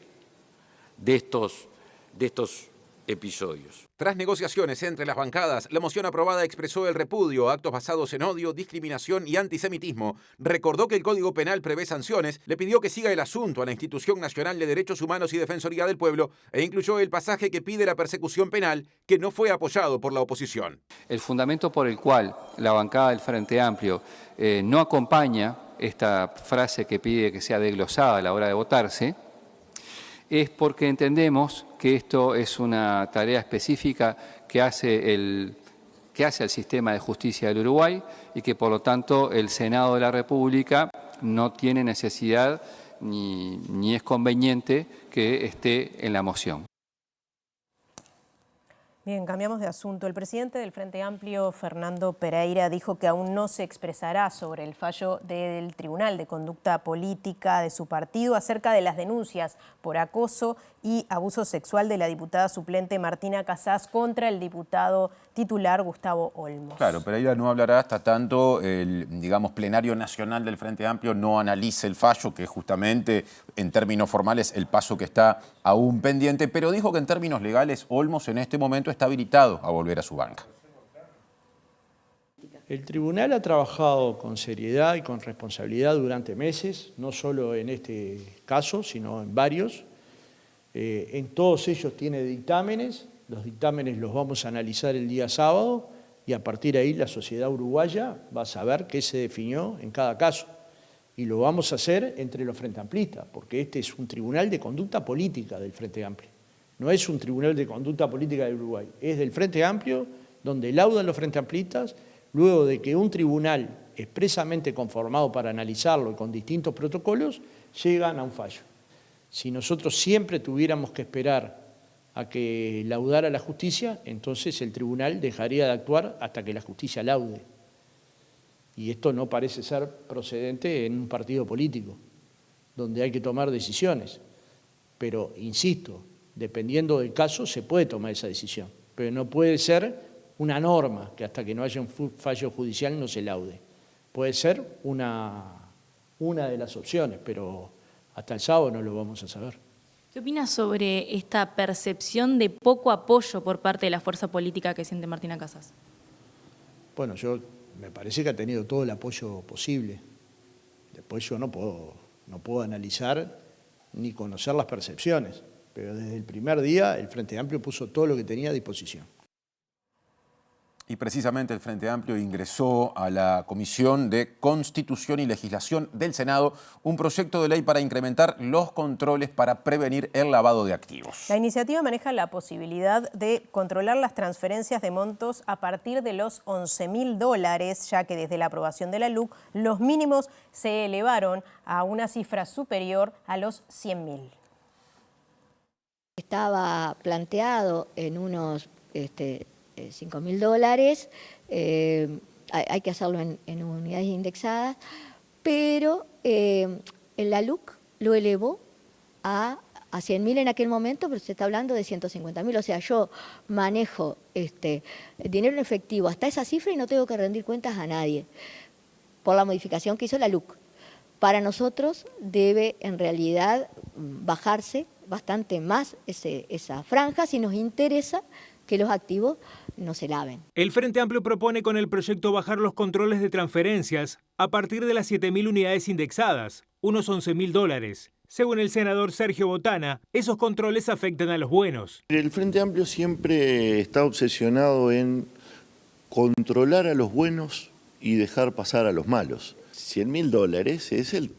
de estos episodios. Tras negociaciones entre las bancadas, la moción aprobada expresó el repudio a actos basados en odio, discriminación y antisemitismo. Recordó que el Código Penal prevé sanciones, le pidió que siga el asunto a la Institución Nacional de Derechos Humanos y Defensoría del Pueblo e incluyó el pasaje que pide la persecución penal, que no fue apoyado por la oposición. El fundamento por el cual la bancada del Frente Amplio no acompaña esta frase que pide que sea desglosada a la hora de votarse, es porque entendemos que esto es una tarea específica que hace el sistema de justicia del Uruguay y que por lo tanto el Senado de la República no tiene necesidad ni es conveniente que esté en la moción. Bien, cambiamos de asunto. El presidente del Frente Amplio, Fernando Pereira, dijo que aún no se expresará sobre el fallo del Tribunal de Conducta Política de su partido acerca de las denuncias por acoso y abuso sexual de la diputada suplente Martina Casás contra el diputado titular Gustavo Olmos. Claro, Pereira no hablará hasta tanto el, digamos, plenario nacional del Frente Amplio no analice el fallo, que justamente en términos formales el paso que está aún pendiente, pero dijo que en términos legales Olmos en este momento está habilitado a volver a su banca. El tribunal ha trabajado con seriedad y con responsabilidad durante meses, no solo en este caso, sino en varios. En todos ellos tiene dictámenes, los dictámenes los vamos a analizar el día sábado y a partir de ahí la sociedad uruguaya va a saber qué se definió en cada caso. Y lo vamos a hacer entre los Frente Amplistas, porque este es un tribunal de conducta política del Frente Amplio. No es un tribunal de conducta política de Uruguay, es del Frente Amplio, donde laudan los Frente Amplistas, luego de que un tribunal expresamente conformado para analizarlo y con distintos protocolos, llegan a un fallo. Si nosotros siempre tuviéramos que esperar a que laudara la justicia, entonces el tribunal dejaría de actuar hasta que la justicia laude. Y esto no parece ser procedente en un partido político, donde hay que tomar decisiones. Pero, insisto, dependiendo del caso se puede tomar esa decisión, pero no puede ser una norma que hasta que no haya un fallo judicial no se laude. Puede ser una de las opciones, pero hasta el sábado no lo vamos a saber. ¿Qué opinas sobre esta percepción de poco apoyo por parte de la fuerza política que siente Martina Casás? Bueno, me parece que ha tenido todo el apoyo posible. Después yo no puedo analizar ni conocer las percepciones, pero desde el primer día el Frente Amplio puso todo lo que tenía a disposición. Y precisamente el Frente Amplio ingresó a la Comisión de Constitución y Legislación del Senado un proyecto de ley para incrementar los controles para prevenir el lavado de activos. La iniciativa maneja la posibilidad de controlar las transferencias de montos a partir de los $11.000, ya que desde la aprobación de la LUC los mínimos se elevaron a una cifra superior a los $100.000. Estaba planteado en unos $5.000, hay que hacerlo en unidades indexadas, pero la LUC lo elevó a 100.000 en aquel momento, pero se está hablando de 150.000, o sea, yo manejo dinero en efectivo hasta esa cifra y no tengo que rendir cuentas a nadie, por la modificación que hizo la LUC. Para nosotros debe en realidad bajarse bastante más esa franja si nos interesa que los activos no se laven. El Frente Amplio propone con el proyecto bajar los controles de transferencias a partir de las 7.000 unidades indexadas, unos $11.000. Según el senador Sergio Botana, esos controles afectan a los buenos. El Frente Amplio siempre está obsesionado en controlar a los buenos y dejar pasar a los malos. $100.000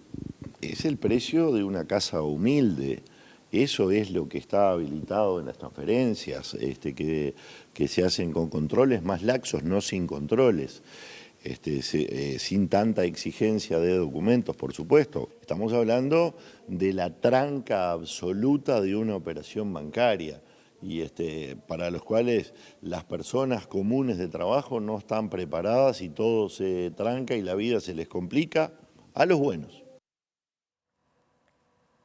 es el precio de una casa humilde. Eso es lo que está habilitado en las transferencias, que se hacen con controles más laxos, no sin controles, sin tanta exigencia de documentos, por supuesto. Estamos hablando de la tranca absoluta de una operación bancaria y para los cuales las personas comunes de trabajo no están preparadas y todo se tranca y la vida se les complica a los buenos.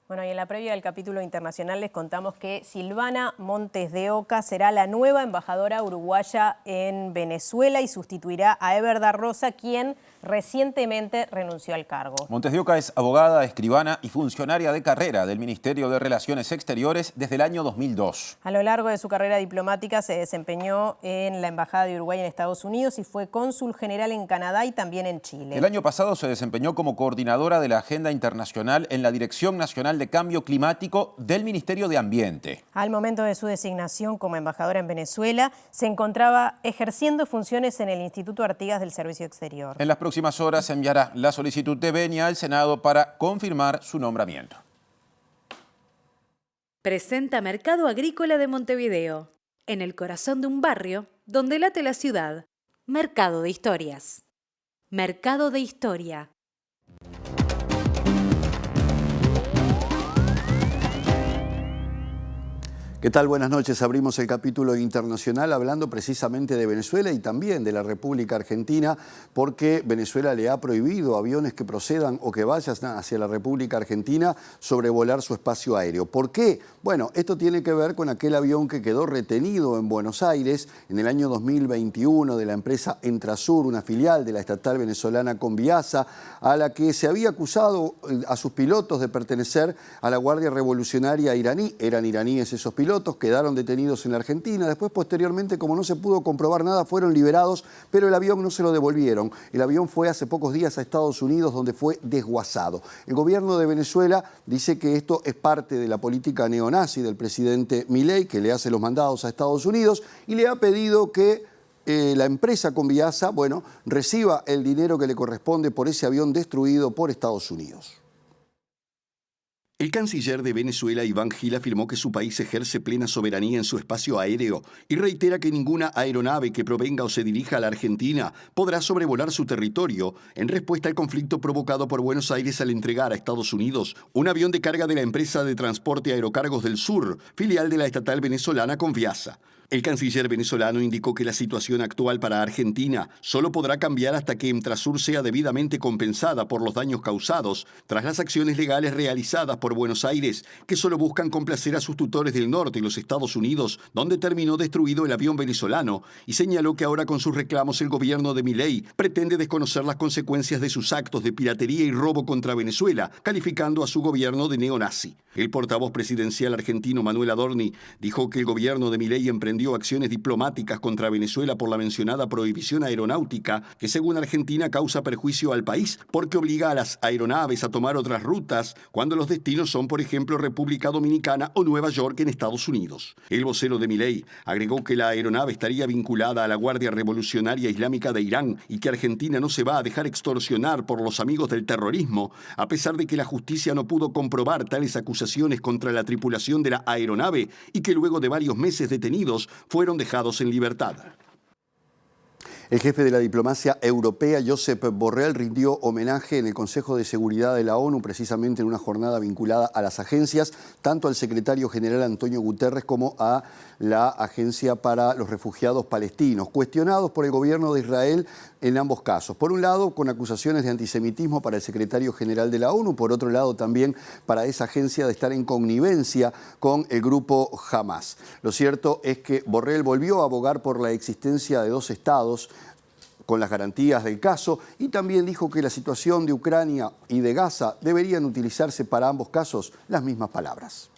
Bueno, y en la previa del capítulo internacional les contamos que Silvana Montes de Oca será la nueva embajadora uruguaya en Venezuela y sustituirá a Ever da Rosa, quien recientemente renunció al cargo. Montes de Oca es abogada, escribana y funcionaria de carrera del Ministerio de Relaciones Exteriores desde el año 2002. A lo largo de su carrera diplomática se desempeñó en la Embajada de Uruguay en Estados Unidos y fue cónsul general en Canadá y también en Chile. El año pasado se desempeñó como coordinadora de la Agenda Internacional en la Dirección Nacional de Cambio Climático del Ministerio de Ambiente. Al momento de su designación como embajadora en Venezuela, se encontraba ejerciendo funciones en el Instituto Artigas del Servicio Exterior. En las próximas horas se enviará la solicitud de venia al Senado para confirmar su nombramiento. Presenta Mercado Agrícola de Montevideo, en el corazón de un barrio donde late la ciudad. Mercado de Historias. Mercado de Historia. ¿Qué tal? Buenas noches. Abrimos el capítulo internacional hablando precisamente de Venezuela y también de la República Argentina, porque Venezuela le ha prohibido a aviones que procedan o que vayan hacia la República Argentina sobrevolar su espacio aéreo. ¿Por qué? Bueno, esto tiene que ver con aquel avión que quedó retenido en Buenos Aires en el año 2021 de la empresa Entrasur, una filial de la estatal venezolana Conviasa, a la que se había acusado a sus pilotos de pertenecer a la Guardia Revolucionaria iraní. Eran iraníes esos pilotos, quedaron detenidos en la Argentina. Después, posteriormente, como no se pudo comprobar nada, fueron liberados, pero el avión no se lo devolvieron. El avión fue hace pocos días a Estados Unidos, donde fue desguazado. El gobierno de Venezuela dice que esto es parte de la política neonazi del presidente Milei, que le hace los mandados a Estados Unidos, y le ha pedido que la empresa Conviasa, bueno, reciba el dinero que le corresponde por ese avión destruido por Estados Unidos. El canciller de Venezuela, Iván Gil, afirmó que su país ejerce plena soberanía en su espacio aéreo y reitera que ninguna aeronave que provenga o se dirija a la Argentina podrá sobrevolar su territorio en respuesta al conflicto provocado por Buenos Aires al entregar a Estados Unidos un avión de carga de la empresa de transporte Aerocargos del Sur, filial de la estatal venezolana Conviasa. El canciller venezolano indicó que la situación actual para Argentina solo podrá cambiar hasta que Entrasur sea debidamente compensada por los daños causados tras las acciones legales realizadas por Buenos Aires, que solo buscan complacer a sus tutores del norte y los Estados Unidos, donde terminó destruido el avión venezolano, y señaló que ahora con sus reclamos el gobierno de Milei pretende desconocer las consecuencias de sus actos de piratería y robo contra Venezuela, calificando a su gobierno de neonazi. El portavoz presidencial argentino Manuel Adorni dijo que el gobierno de Milei emprendió acciones diplomáticas contra Venezuela por la mencionada prohibición aeronáutica que según Argentina causa perjuicio al país porque obliga a las aeronaves a tomar otras rutas cuando los destinos son, por ejemplo, República Dominicana o Nueva York en Estados Unidos. El vocero de Milei agregó que la aeronave estaría vinculada a la Guardia Revolucionaria Islámica de Irán y que Argentina no se va a dejar extorsionar por los amigos del terrorismo, a pesar de que la justicia no pudo comprobar tales acusaciones contra la tripulación de la aeronave y que luego de varios meses detenidos fueron dejados en libertad. El jefe de la diplomacia europea, Josep Borrell, rindió homenaje en el Consejo de Seguridad de la ONU, precisamente en una jornada vinculada a las agencias, tanto al secretario general Antonio Guterres como a la Agencia para los Refugiados Palestinos, cuestionados por el gobierno de Israel en ambos casos. Por un lado, con acusaciones de antisemitismo para el secretario general de la ONU, por otro lado también para esa agencia de estar en connivencia con el grupo Hamas. Lo cierto es que Borrell volvió a abogar por la existencia de dos estados con las garantías del caso y también dijo que la situación de Ucrania y de Gaza deberían utilizarse para ambos casos las mismas palabras.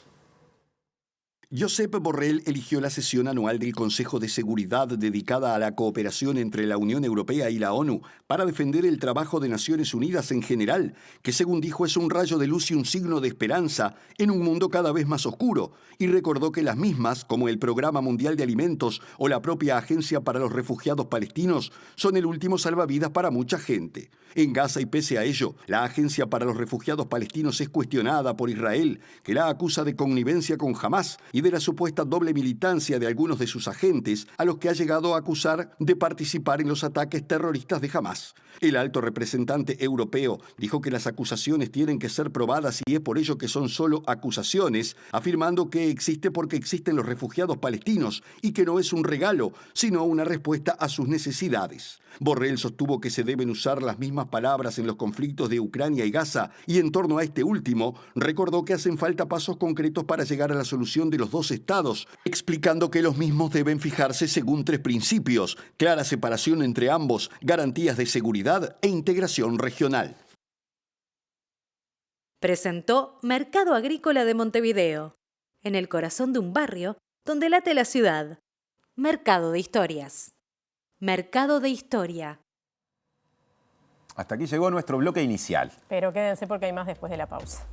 Josep Borrell eligió la sesión anual del Consejo de Seguridad dedicada a la cooperación entre la Unión Europea y la ONU para defender el trabajo de Naciones Unidas en general, que según dijo es un rayo de luz y un signo de esperanza en un mundo cada vez más oscuro, y recordó que las mismas, como el Programa Mundial de Alimentos o la propia Agencia para los Refugiados Palestinos, son el último salvavidas para mucha gente. En Gaza y pese a ello, la Agencia para los Refugiados Palestinos es cuestionada por Israel, que la acusa de connivencia con Hamas y de la supuesta doble militancia de algunos de sus agentes, a los que ha llegado a acusar de participar en los ataques terroristas de Hamas. El alto representante europeo dijo que las acusaciones tienen que ser probadas y es por ello que son solo acusaciones, afirmando que existe porque existen los refugiados palestinos y que no es un regalo, sino una respuesta a sus necesidades. Borrell sostuvo que se deben usar las mismas palabras en los conflictos de Ucrania y Gaza y en torno a este último, recordó que hacen falta pasos concretos para llegar a la solución de los dos estados, explicando que los mismos deben fijarse según tres principios: clara separación entre ambos, garantías de seguridad e integración regional. Presentó Mercado Agrícola de Montevideo, en el corazón de un barrio donde late la ciudad. Mercado de Historias. Mercado de Historia. Hasta aquí llegó nuestro bloque inicial. Pero quédense porque hay más después de la pausa.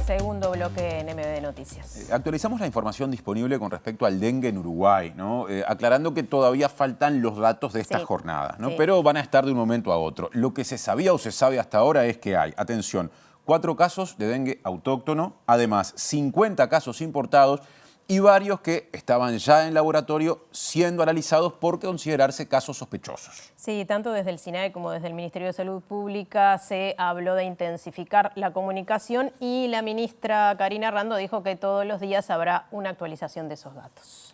Segundo bloque en MB Noticias. Actualizamos la información disponible con respecto al dengue en Uruguay, ¿no? Aclarando que todavía faltan los datos de esta jornada, ¿no? Pero van a estar de un momento a otro. Lo que se sabía o se sabe hasta ahora es que hay, atención, 4 casos de dengue autóctono, además 50 casos importados y varios que estaban ya en laboratorio siendo analizados por considerarse casos sospechosos. Sí, tanto desde el SINAE como desde el Ministerio de Salud Pública se habló de intensificar la comunicación y la ministra Karina Rando dijo que todos los días habrá una actualización de esos datos.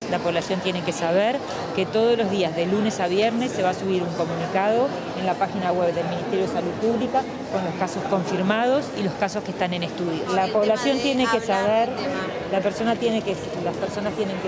La población tiene que saber que todos los días, de lunes a viernes, se va a subir un comunicado en la página web del Ministerio de Salud Pública con los casos confirmados y los casos que están en estudio. La población tiene que saber, las personas tienen que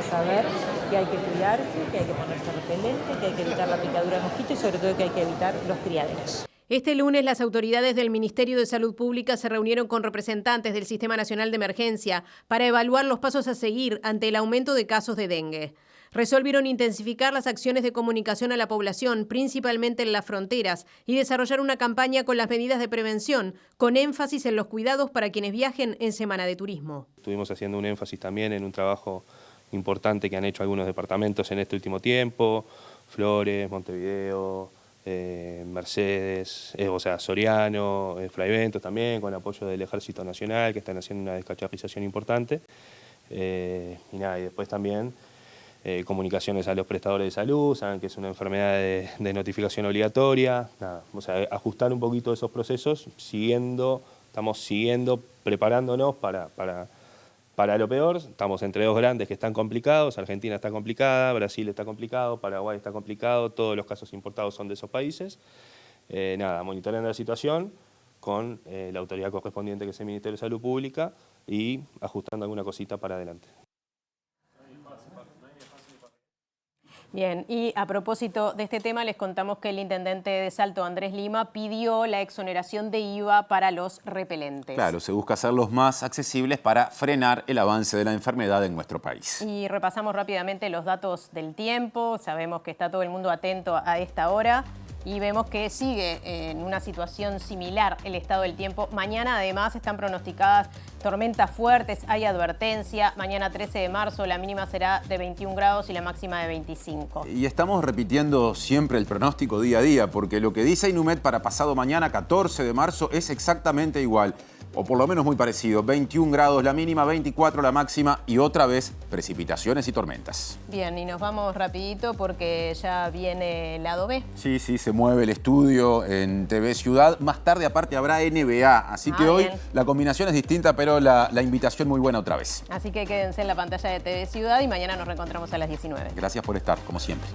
saber que hay que cuidarse, que hay que ponerse repelente, que hay que evitar la picadura de mosquito y sobre todo que hay que evitar los criaderos. Este lunes las autoridades del Ministerio de Salud Pública se reunieron con representantes del Sistema Nacional de Emergencia para evaluar los pasos a seguir ante el aumento de casos de dengue. Resolvieron intensificar las acciones de comunicación a la población, principalmente en las fronteras, y desarrollar una campaña con las medidas de prevención, con énfasis en los cuidados para quienes viajen en Semana de Turismo. Estuvimos haciendo un énfasis también en un trabajo importante que han hecho algunos departamentos en este último tiempo, Flores, Montevideo, Mercedes, Soriano, Fraiventos también, con apoyo del Ejército Nacional, que están haciendo una descacharrización importante. Y después también comunicaciones a los prestadores de salud, saben que es una enfermedad de notificación obligatoria. Ajustar un poquito esos procesos, estamos siguiendo, preparándonos para lo peor. Estamos entre dos grandes que están complicados, Argentina está complicada, Brasil está complicado, Paraguay está complicado, todos los casos importados son de esos países. Monitoreando la situación con la autoridad correspondiente que es el Ministerio de Salud Pública y ajustando alguna cosita para adelante. Bien, y a propósito de este tema les contamos que el intendente de Salto, Andrés Lima, pidió la exoneración de IVA para los repelentes. Claro, se busca hacerlos más accesibles para frenar el avance de la enfermedad en nuestro país. Y repasamos rápidamente los datos del tiempo. Sabemos que está todo el mundo atento a esta hora y vemos que sigue en una situación similar el estado del tiempo. Mañana además están pronosticadas tormentas fuertes, hay advertencia. Mañana 13 de marzo la mínima será de 21 grados y la máxima de 25. Y estamos repitiendo siempre el pronóstico día a día, porque lo que dice Inumet para pasado mañana, 14 de marzo, es exactamente igual, o por lo menos muy parecido. 21 grados la mínima, 24 la máxima y otra vez precipitaciones y tormentas. Bien, y nos vamos rapidito porque ya viene el lado B. Sí, se mueve el estudio en TV Ciudad. Más tarde aparte habrá NBA, así que hoy bien. La combinación es distinta, pero la invitación muy buena otra vez. Así que quédense en la pantalla de TV Ciudad y mañana nos reencontramos a las 19. Gracias por estar, como siempre.